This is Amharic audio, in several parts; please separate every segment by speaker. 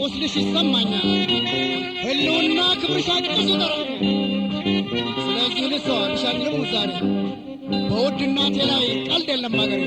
Speaker 1: ቁስልሽ ይሰማኛል ህልውና ክብርሽ አጭር ይጠራኛል ስለዚህ ልሰዋልሽ አልልም ዛሬ በውድ እናቴ ላይ ቀልድ የለም አገሬ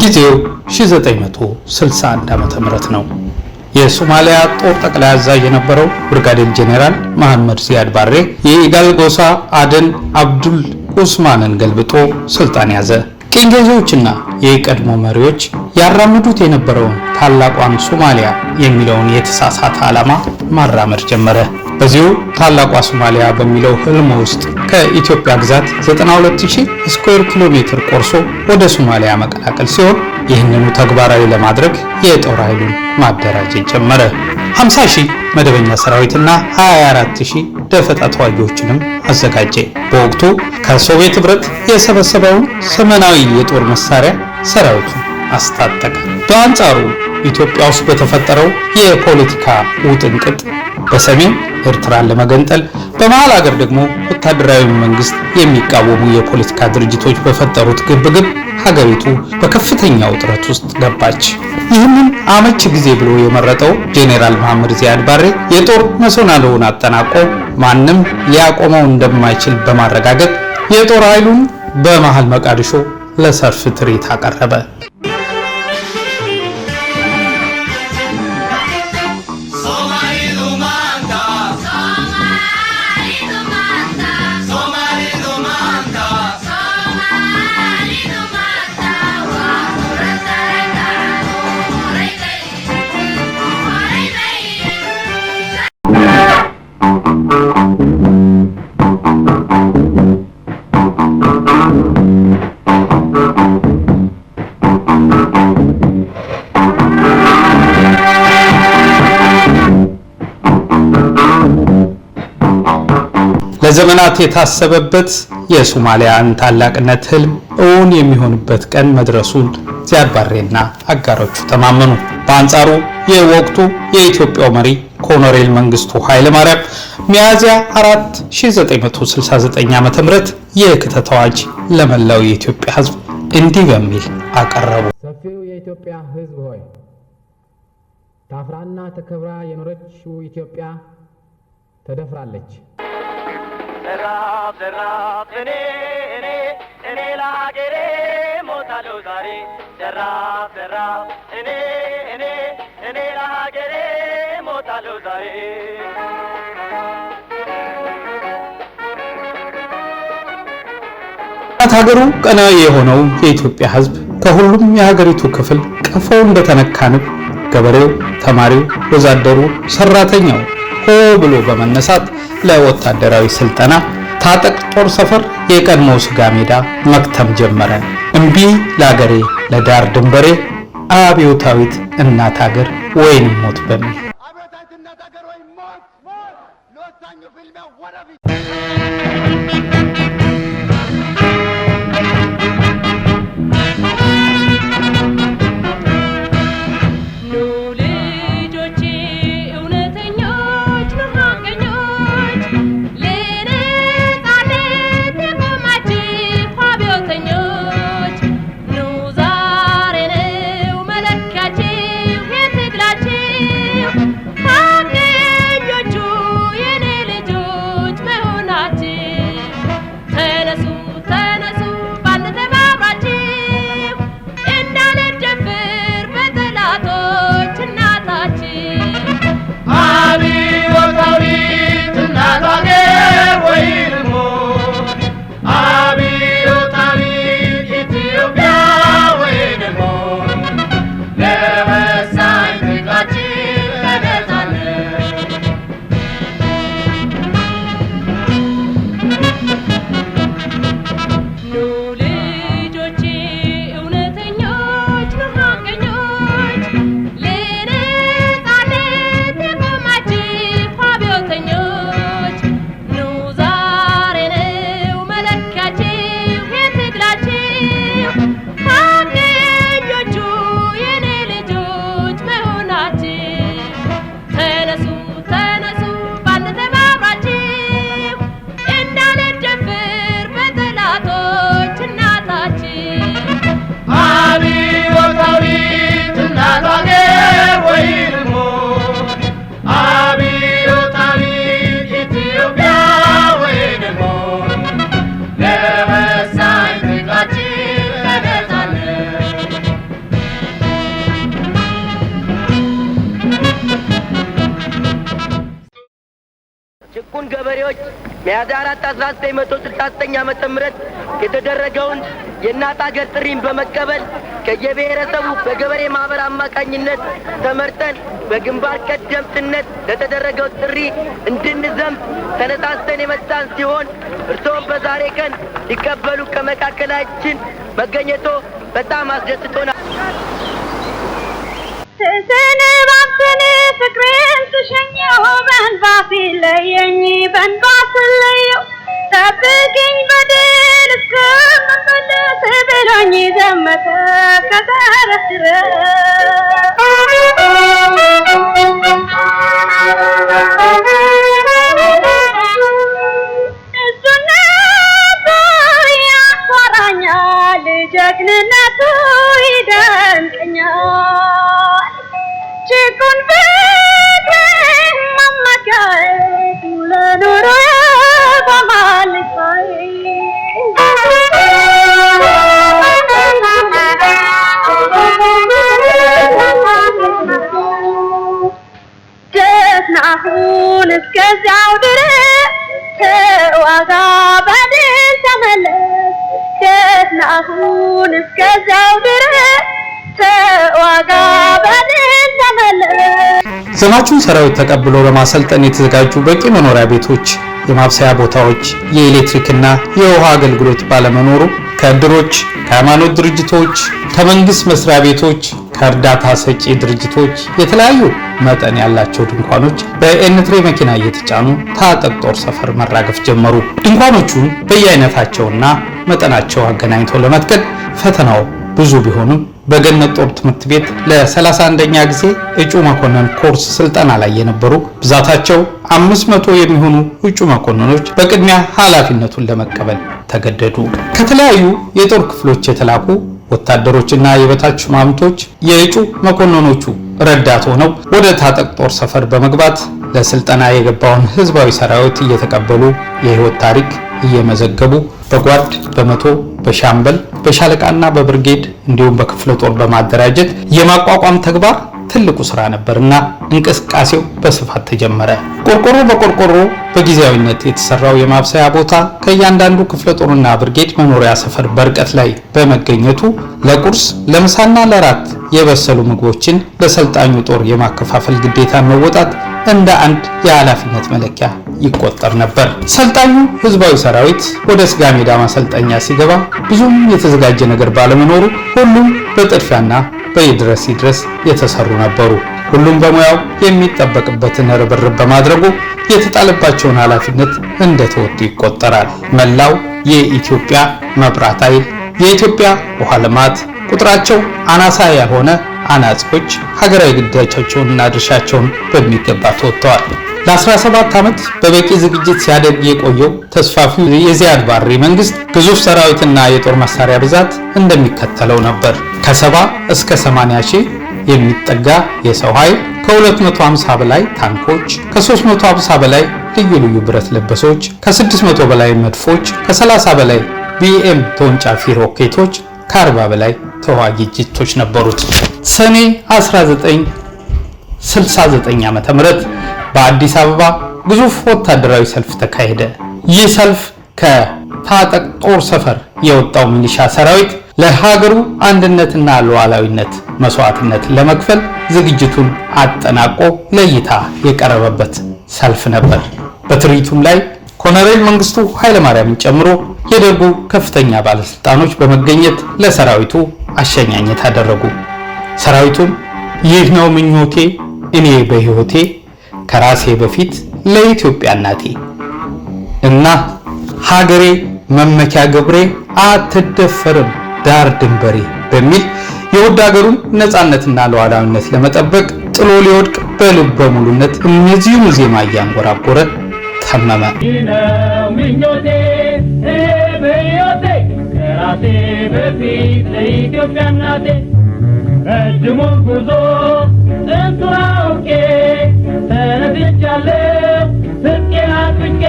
Speaker 1: ጊዜው 1961 ዓመተ ምህረት ነው። የሶማሊያ ጦር ጠቅላይ አዛዥ የነበረው ብርጋዴር ጄኔራል መሐመድ ዚያድ ባሬ የኢጋል ጎሳ አደን አብዱል ኡስማንን ገልብጦ ስልጣን ያዘ። ቅኝ ገዢዎችና የቀድሞ መሪዎች ያራምዱት የነበረውን ታላቋን ሶማሊያ የሚለውን የተሳሳተ ዓላማ ማራመድ ጀመረ። በዚሁ ታላቋ ሶማሊያ በሚለው ህልም ውስጥ ከኢትዮጵያ ግዛት 92000 ስኩዌር ኪሎ ሜትር ቆርሶ ወደ ሶማሊያ መቀላቀል ሲሆን ይህንኑ ተግባራዊ ለማድረግ የጦር ኃይሉን ማደራጀት ጀመረ። 50000 መደበኛ ሰራዊትና 24000 ደፈጣ ተዋጊዎችንም አዘጋጀ። በወቅቱ ከሶቪየት ህብረት የሰበሰበውን ዘመናዊ የጦር መሳሪያ ሰራዊቱን አስታጠቀ። በአንጻሩ ኢትዮጵያ ውስጥ በተፈጠረው የፖለቲካ ውጥንቅጥ በሰሜን ኤርትራን ለመገንጠል በመሃል ሀገር ደግሞ ወታደራዊ መንግስት የሚቃወሙ የፖለቲካ ድርጅቶች በፈጠሩት ግብግብ ሀገሪቱ በከፍተኛ ውጥረት ውስጥ ገባች። ይህንን አመቺ ጊዜ ብሎ የመረጠው ጄኔራል መሐመድ ዚያድ ባሬ የጦር መሰናዶውን አጠናቆ ማንም ሊያቆመው እንደማይችል በማረጋገጥ የጦር ኃይሉን በመሃል መቃዲሾ ለሰልፍ ትርኢት አቀረበ። ለዘመናት የታሰበበት የሶማሊያን ታላቅነት ህልም እውን የሚሆንበት ቀን መድረሱን ዚያድ ባሬና አጋሮቹ ተማመኑ። በአንጻሩ የወቅቱ የኢትዮጵያው መሪ ኮሎኔል መንግስቱ ኃይለ ማርያም ሚያዝያ 4 1969 ዓመተ ምህረት የክተት አዋጅ ለመላው የኢትዮጵያ ህዝብ እንዲህ በሚል አቀረቡ።
Speaker 2: ሰፊው የኢትዮጵያ ህዝብ ሆይ ታፍራና ተከብራ የኖረችው ኢትዮጵያ ተደፍራለች።
Speaker 3: ዘራፍ ዘራፍ እኔ ለሀገሬ ሞታለሁ ዛሬ ዘራፍ ዘራፍ እኔ ለሀገሬ ሞታለሁ ዛሬ
Speaker 1: ሀገሩ ቀናኢ የሆነው የኢትዮጵያ ሕዝብ ከሁሉም የሀገሪቱ ክፍል ቀፎው እንደተነካ ንብ ገበሬው፣ ተማሪው፣ ወዛደሩ፣ ሰራተኛው ሆ ብሎ በመነሳት ለወታደራዊ ስልጠና ታጠቅ ጦር ሰፈር የቀድሞው ስጋ ሜዳ መክተም ጀመረ። እምቢ ለአገሬ ለዳር ድንበሬ አብዮታዊት እናት ሀገር ወይን ሞት በሚል
Speaker 3: ጭቁን ገበሬዎች ሚያዝያ 4 1969 ዓመተ ምህረት የተደረገውን የእናት ሀገር ጥሪን በመቀበል ከየብሔረሰቡ በገበሬ ማህበር አማካኝነት ተመርጠን በግንባር ቀደምትነት ለተደረገው ጥሪ እንድንዘምት ተነሳስተን የመጣን ሲሆን እርስዎም በዛሬ ቀን ሊቀበሉ ከመካከላችን መገኘቶ በጣም አስደስቶናል።
Speaker 4: ተሰነባብተን ፍቅሬን ትሸኘው በእንባ ሲለየኝ በእንባ ስለየው ጠብቂኝ በድል እስከምመለስ ብሎኝ ዘመተ ከጠረፍ እሱነቱ ያኮራኛል፣ ጀግንነቱ ይደንቀኛል። ጭቁን ፍቅር መመካት ለኑሮ በማልፋይ ደስናሁን እስከዚያው ድረስ ተዋጋ በድል ተመለስ። ደስናሁን እስከዚያው ድረስ ተዋጋ በድል ተመለስ።
Speaker 1: ዘማቹን ሰራዊት ተቀብሎ ለማሰልጠን የተዘጋጁ በቂ መኖሪያ ቤቶች፣ የማብሰያ ቦታዎች፣ የኤሌክትሪክና የውሃ አገልግሎት ባለመኖሩ ከእድሮች፣ ከሃይማኖት ድርጅቶች፣ ከመንግስት መስሪያ ቤቶች፣ ከእርዳታ ሰጪ ድርጅቶች የተለያዩ መጠን ያላቸው ድንኳኖች በኤንትሬ መኪና እየተጫኑ ታጠቅ ጦር ሰፈር መራገፍ ጀመሩ። ድንኳኖቹን በየአይነታቸውና መጠናቸው አገናኝቶ ለመትከል ፈተናው ብዙ ቢሆንም በገነት ጦር ትምህርት ቤት ለ31ኛ ጊዜ እጩ መኮንን ኮርስ ስልጠና ላይ የነበሩ ብዛታቸው 500 የሚሆኑ እጩ መኮንኖች በቅድሚያ ኃላፊነቱን ለመቀበል ተገደዱ። ከተለያዩ የጦር ክፍሎች የተላኩ ወታደሮችና የበታች ሹማምንቶች የእጩ መኮንኖቹ ረዳት ሆነው ወደ ታጠቅ ጦር ሰፈር በመግባት ለስልጠና የገባውን ህዝባዊ ሰራዊት እየተቀበሉ የህይወት ታሪክ እየመዘገቡ በጓድ በመቶ በሻምበል በሻለቃና በብርጌድ እንዲሁም በክፍለ ጦር በማደራጀት የማቋቋም ተግባር ትልቁ ስራ ነበርና እንቅስቃሴው በስፋት ተጀመረ። ቆርቆሮ በቆርቆሮ በጊዜያዊነት የተሰራው የማብሰያ ቦታ ከእያንዳንዱ ክፍለ ጦርና ብርጌድ መኖሪያ ሰፈር በርቀት ላይ በመገኘቱ ለቁርስ ለምሳና ለራት የበሰሉ ምግቦችን ለሰልጣኙ ጦር የማከፋፈል ግዴታን መወጣት እንደ አንድ የኃላፊነት መለኪያ ይቆጠር ነበር። ሰልጣኙ ህዝባዊ ሰራዊት ወደ ስጋ ሜዳ ማሰልጠኛ ሲገባ ብዙም የተዘጋጀ ነገር ባለመኖሩ ሁሉም በጥድፊያና በይድረስ የተሰሩ ነበሩ። ሁሉም በሙያው የሚጠበቅበትን ርብርብ በማድረጉ የተጣለባቸውን ኃላፊነት እንደተወጡ ይቆጠራል። መላው የኢትዮጵያ መብራት ኃይል፣ የኢትዮጵያ ውሃ ልማት፣ ቁጥራቸው አናሳ ያልሆነ አናጺዎች ሀገራዊ ግዳጃቸውንና ድርሻቸውን በሚገባ ተወጥተዋል። ለ17 ዓመት በበቂ ዝግጅት ሲያደርግ የቆየው ተስፋፊው የዚያድ ባሬ መንግስት ግዙፍ ሰራዊትና የጦር መሳሪያ ብዛት እንደሚከተለው ነበር። ከ70 እስከ 80 ሺህ የሚጠጋ የሰው ኃይል፣ ከ250 በላይ ታንኮች፣ ከ350 በላይ ልዩ ልዩ ብረት ለበሶች፣ ከ600 በላይ መድፎች፣ ከ30 በላይ ቢኤም ተወንጫፊ ሮኬቶች፣ ከ40 በላይ ተዋጊ ጄቶች ነበሩት። ሰኔ 1969 ዓ.ም በአዲስ አበባ ግዙፍ ወታደራዊ ሰልፍ ተካሄደ። ይህ ሰልፍ ከታጠቅ ጦር ሰፈር የወጣው ሚሊሻ ሰራዊት ለሀገሩ አንድነትና ሉዓላዊነት መስዋዕትነት ለመክፈል ዝግጅቱን አጠናቆ ለእይታ የቀረበበት ሰልፍ ነበር። በትርኢቱም ላይ ኮሎኔል መንግስቱ ኃይለማርያምን ጨምሮ የደርጉ ከፍተኛ ባለስልጣኖች በመገኘት ለሰራዊቱ አሸኛኘት አደረጉ። ሰራዊቱም ይህ ነው ምኞቴ እኔ በህይወቴ ከራሴ በፊት ለኢትዮጵያ እናቴ እና ሀገሬ መመኪያ ገብሬ አትደፈርም ዳር ድንበሬ በሚል የውድ ሀገሩን ነፃነትና ሉዓላዊነት ለመጠበቅ ጥሎ ሊወድቅ በልበ ሙሉነት እነዚሁ ዜማ እያንጎራጎረ ተመመ።
Speaker 5: ይነው ምኞቴ በህይወቴ ከራሴ በፊት ለኢትዮጵያ እናቴ ረጅሙን ጉዞ ጥንቱን አውቄ ተነስቻለሁ ስቄን አጥብቄ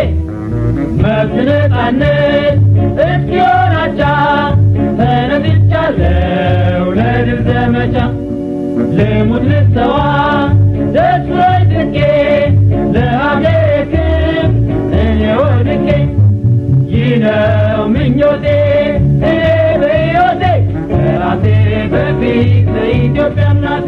Speaker 5: መብት ነፃነት እስኪሆን አቻ ተነስቻለሁ ለድል ዘመቻ ልሙት ልሰዋ ደስ ብሎኝ ድቄ ለሀገሬ ክብር እኔ ወድቄ ይህ ነው ምኞቴ እኔ በሕይወቴ ከራሴ በፊት ለኢትዮጵያ እናቴ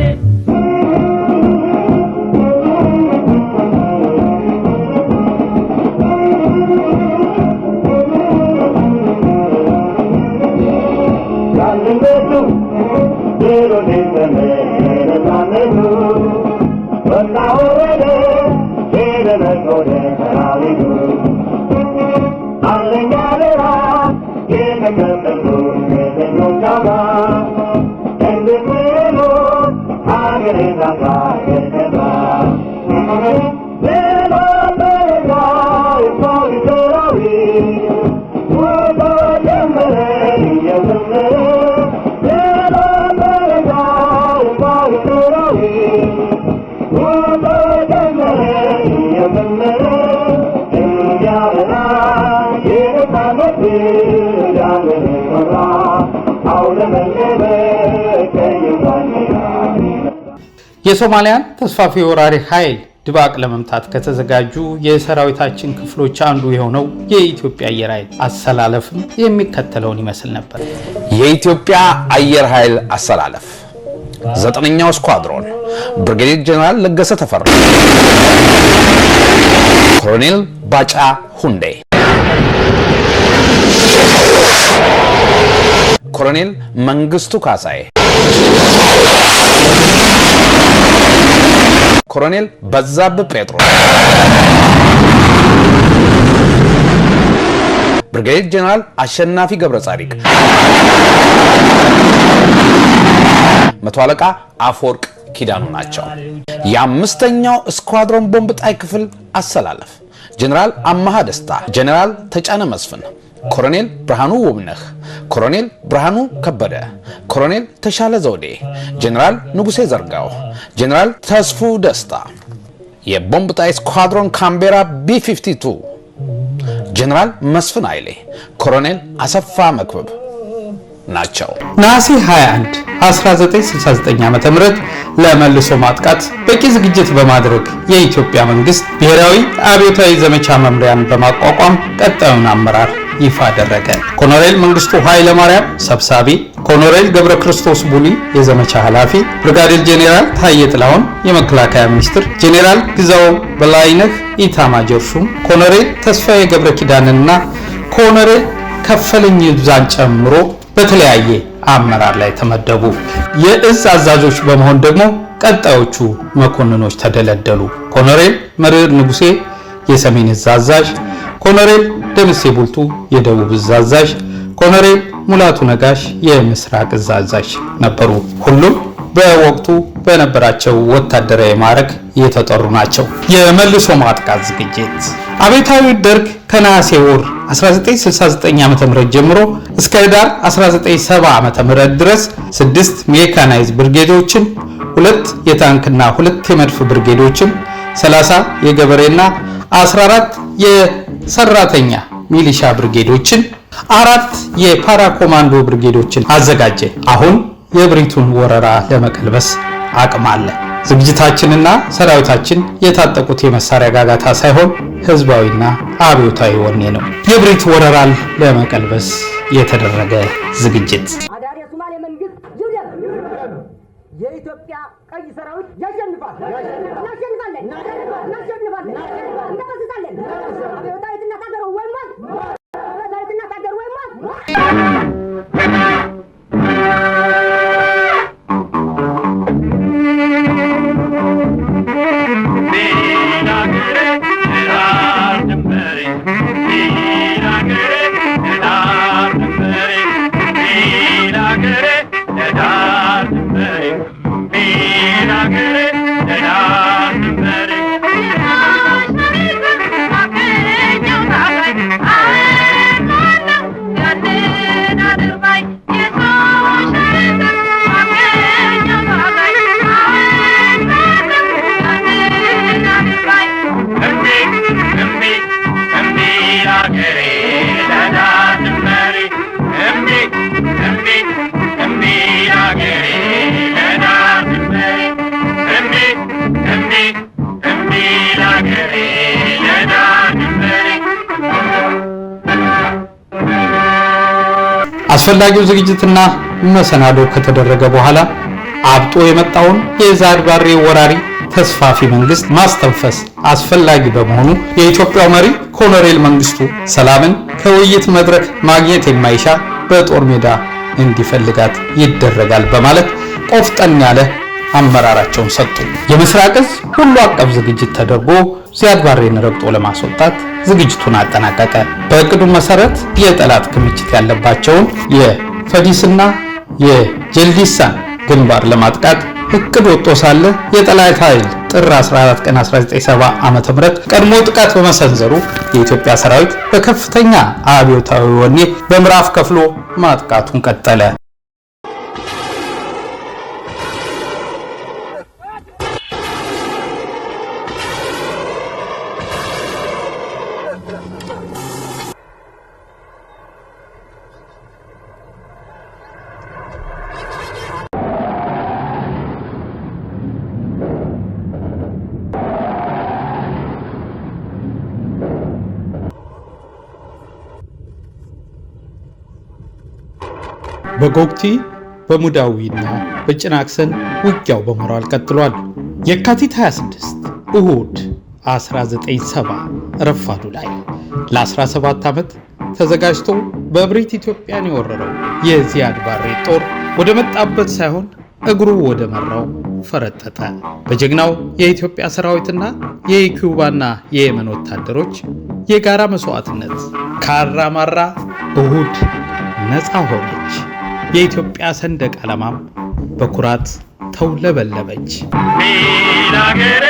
Speaker 1: የሶማሊያን ተስፋፊ ወራሪ ኃይል ድባቅ ለመምታት ከተዘጋጁ የሰራዊታችን ክፍሎች አንዱ የሆነው የኢትዮጵያ አየር ኃይል አሰላለፍም የሚከተለውን ይመስል ነበር።
Speaker 6: የኢትዮጵያ አየር ኃይል አሰላለፍ 9ኛው ስኳድሮን ብርጌዲየር ጀነራል ለገሰ ተፈራ፣ ኮሎኔል ባጫ ሁንዴ፣ ኮሎኔል መንግስቱ ካሳዬ፣ ኮሎኔል በዛብህ ጴጥሮስ፣ ብርጌዲየር ጀነራል አሸናፊ ገብረ ጻዲቅ፣ መቶ አለቃ አፈወርቅ ኪዳኑ ናቸው። የአምስተኛው ስኳድሮን ቦምብ ጣይ ክፍል አሰላለፍ ጀነራል አማሃ ደስታ፣ ጀነራል ተጫነ መስፍን፣ ኮሎኔል ብርሃኑ ውብነህ፣ ኮሎኔል ብርሃኑ ከበደ፣ ኮሎኔል ተሻለ ዘውዴ፣ ጀነራል ንጉሴ ዘርጋው፣ ጀነራል ተስፉ ደስታ። የቦምብ ጣይ ስኳድሮን ካምቤራ ቢ52 ጀነራል መስፍን አይሌ፣ ኮሎኔል አሰፋ መክበብ፣ ናቸው።
Speaker 1: ነሐሴ 21 1969 ዓ.ም ለመልሶ ማጥቃት በቂ ዝግጅት በማድረግ የኢትዮጵያ መንግስት ብሔራዊ አብዮታዊ ዘመቻ መምሪያን በማቋቋም ቀጣዩን አመራር ይፋ አደረገ። ኮሎኔል መንግስቱ ኃይለ ማርያም ሰብሳቢ፣ ኮሎኔል ገብረ ክርስቶስ ቡሊ የዘመቻ ኃላፊ፣ ብርጋዴር ጄኔራል ታዬ ጥላሁን የመከላከያ ሚኒስትር፣ ጄኔራል ግዛው በላይነህ ኢታማጆር ሹም፣ ኮሎኔል ተስፋዬ ገብረ ኪዳንና ኮሎኔል ከፈለኝ ይብዛን ጨምሮ በተለያየ አመራር ላይ ተመደቡ። የእዝ አዛዦች በመሆን ደግሞ ቀጣዮቹ መኮንኖች ተደለደሉ። ኮሎኔል መርዕድ ንጉሴ የሰሜን እዝ አዛዥ፣ ኮሎኔል ደምሴ ቡልቱ የደቡብ እዝ አዛዥ፣ ኮሎኔል ሙላቱ ነጋሽ የምስራቅ እዝ አዛዥ ነበሩ። ሁሉም በወቅቱ በነበራቸው ወታደራዊ ማዕረግ የተጠሩ ናቸው። የመልሶ ማጥቃት ዝግጅት አብዮታዊ ደርግ ከነሐሴ ወር 1969 ዓ.ም ጀምሮ እስከ ህዳር 1970 ዓ.ም ድረስ 6 ሜካናይዝ ብርጌዶችን፣ 2 የታንክና 2 የመድፍ ብርጌዶችን፣ 30 የገበሬና 14 የሰራተኛ ሚሊሻ ብርጌዶችን፣ 4 የፓራ ኮማንዶ ብርጌዶችን አዘጋጀ። አሁን የብሪቱን ወረራ ለመቀልበስ አቅም አለ። ዝግጅታችንና ሰራዊታችን የታጠቁት የመሳሪያ ጋጋታ ሳይሆን ህዝባዊና አብዮታዊ ወኔ ነው። የብሪት ወረራን ለመቀልበስ የተደረገ ዝግጅት።
Speaker 3: አዳሪ የሶማሌ መንግስት ይውደም። የኢትዮጵያ ቀይ ሰራዊት ያሸንፋል። እናሸንፋለን። እናሸንፋለን። እንደመስሳለን። አብዮታዊትና ታገሩ ወይሟል። አብዮታዊትና ታገሩ ወይሟል።
Speaker 1: አስፈላጊው ዝግጅትና መሰናዶ ከተደረገ በኋላ አብጦ የመጣውን የዛድ ባሬ ወራሪ ተስፋፊ መንግስት ማስተንፈስ አስፈላጊ በመሆኑ የኢትዮጵያው መሪ ኮሎኔል መንግስቱ ሰላምን ከውይይት መድረክ ማግኘት የማይሻ በጦር ሜዳ እንዲፈልጋት ይደረጋል በማለት ቆፍጠን ያለ አመራራቸውን ሰጡ። የምስራቅ እዝ ሁሉ አቀፍ ዝግጅት ተደርጎ ዚያድ ባሬን ረግጦ ለማስወጣት ዝግጅቱን አጠናቀቀ። በእቅዱ መሰረት የጠላት ክምችት ያለባቸውን የፈዲስና የጀልዲሳን ግንባር ለማጥቃት እቅድ ወጥቶ ሳለ የጠላት ኃይል ጥር 14 ቀን 1970 ዓ.ም ቀድሞ ጥቃት በመሰንዘሩ የኢትዮጵያ ሰራዊት በከፍተኛ አብዮታዊ ወኔ በምዕራፍ ከፍሎ ማጥቃቱን ቀጠለ። በጎግቲ በሙዳዊና በጭናክሰን ውጊያው በሞራል ቀጥሏል። የካቲት 26 እሁድ 1970 ረፋዱ ላይ ለ17 ዓመት ተዘጋጅቶ በብሪት ኢትዮጵያን የወረረው የዚያድ ባሬ ጦር ወደ መጣበት ሳይሆን እግሩ ወደ መራው ፈረጠጠ። በጀግናው የኢትዮጵያ ሰራዊትና የኩባና የየመን ወታደሮች የጋራ መስዋዕትነት ካራማራ እሁድ ነፃ ሆነች። የኢትዮጵያ ሰንደቅ ዓላማም በኩራት ተውለበለበች።
Speaker 5: ቢላገሬ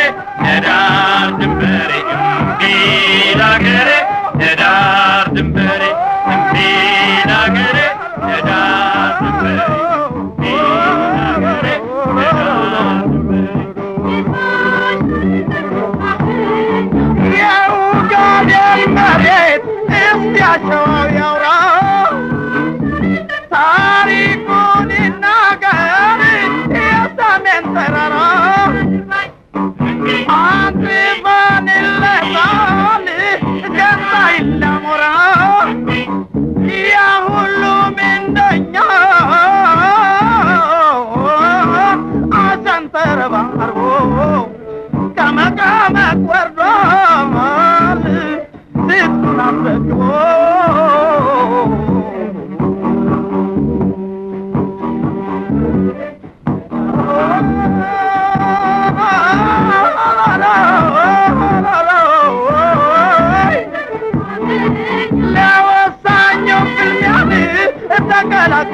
Speaker 5: ዳር ድንበሬ ቢላገሬ ዳር ድንበሬ ቢላገሬ ዳር ድንበሬ ቢላገሬ ዳር ድንበሬ የኡጋዴን መሬት እስቲያቸው ያውራ ታሪ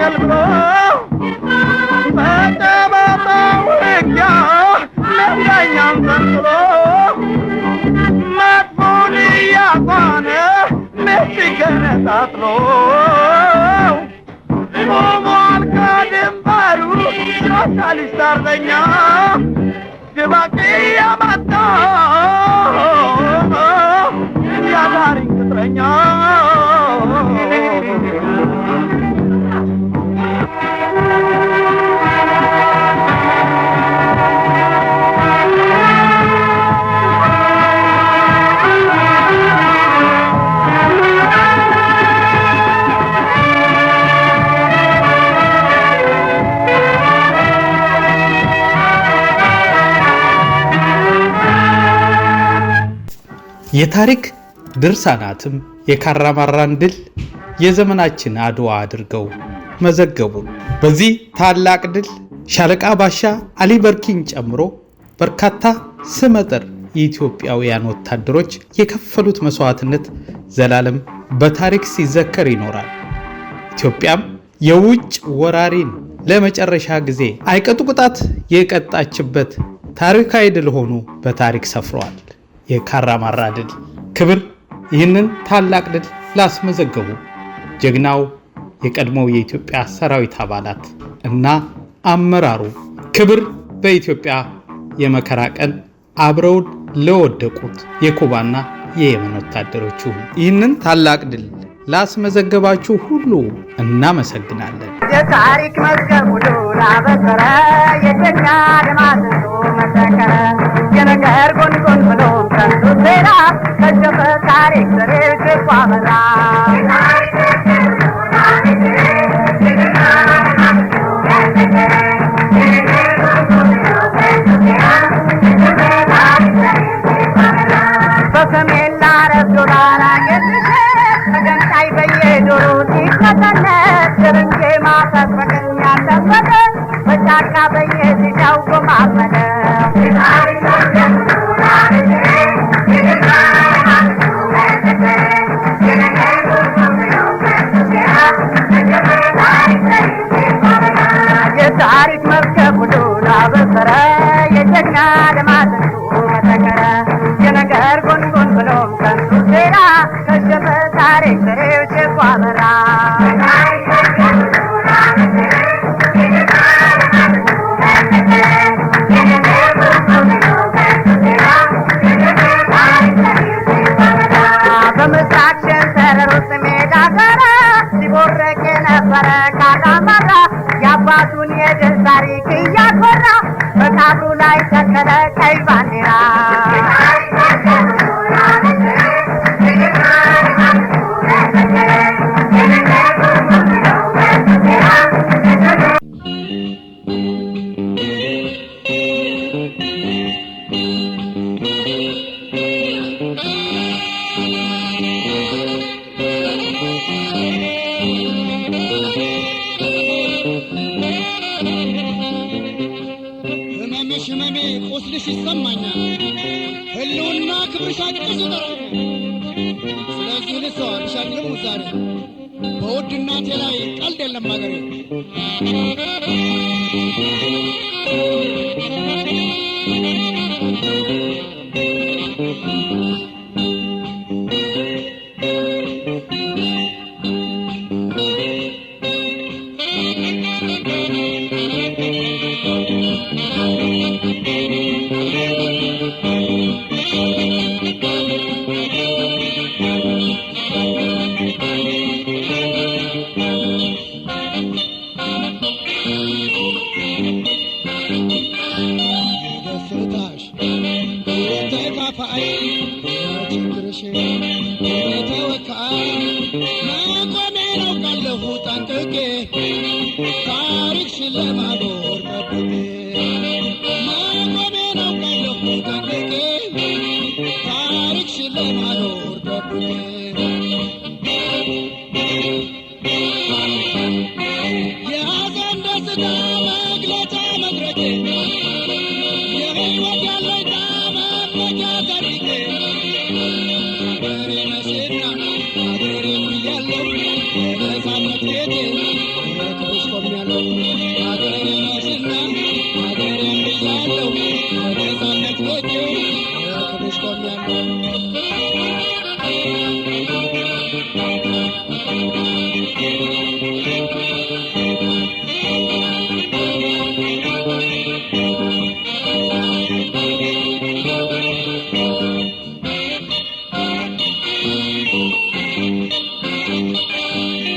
Speaker 5: አገልግሎ በጨበጣ ውጊያ መዳኛም ተንስሎ መጥፎን እያቋነ ገነጣጥሎ ቆሟል ከድንበሩ ሶሻሊስት አርበኛ ድባቅ ያመጣ ያዛሪን ቅጥረኛ
Speaker 1: የታሪክ ድርሳናትም የካራማራን ድል የዘመናችን አድዋ አድርገው መዘገቡ። በዚህ ታላቅ ድል ሻለቃ ባሻ አሊ በርኪን ጨምሮ በርካታ ስመጥር የኢትዮጵያውያን ወታደሮች የከፈሉት መስዋዕትነት ዘላለም በታሪክ ሲዘከር ይኖራል። ኢትዮጵያም የውጭ ወራሪን ለመጨረሻ ጊዜ አይቀጡ ቅጣት የቀጣችበት ታሪካዊ ድል ሆኖ በታሪክ ሰፍሯል። የካራማራ ድል ክብር ይህንን ታላቅ ድል ላስመዘገቡ ጀግናው የቀድሞው የኢትዮጵያ ሰራዊት አባላት እና አመራሩ ክብር በኢትዮጵያ የመከራ ቀን አብረውን ለወደቁት የኩባና የየመን ወታደሮች ይህንን ታላቅ ድል ላስመዘገባችሁ ሁሉ እናመሰግናለን።
Speaker 3: የታሪክ መዝገብ ሁሉ ላበሰረ የጀግና ልማት መሰከረ የነገር ጎንጎን ብሎ ከንቱ ሴራ ከሸፈ ታሪክ ስርጭት አመራ በሰሜን ላረብ ዶላራ የትሸት ተገንጣይ በየዶሮ ሲከተለት ድርንጌ ማሰፈቀኝ ያሰፈቀ በጫካ በየዚሻው ጎማመደ የታሪክ መርከብ ሁሉ ላበሰረ የጀግና ልማትንቱ መሰከረ የነገር ጎንጎን ብሎም ከንቱ ሴራ ከሸፈ ታሪክ ስርጭት አመራ በምስራቅ ሸንተረር ውስጥ ሜዳ ጋራ ሲቦረቅ የነበረ ካራማራ የአባቱን የድል ታሪክ እያኮራ በቃብሩ ላይ ተከለ ቀይ ባንዲራ
Speaker 7: ህመሜ ቁስልሽ ይሰማኛል ህልውና ክብርሽ አጭር ስለዚህ ልሰዋልሽ አልሙ ዛሬ በውድ እናቴ ላይ ቀልድ የለም አገሬ Thank you.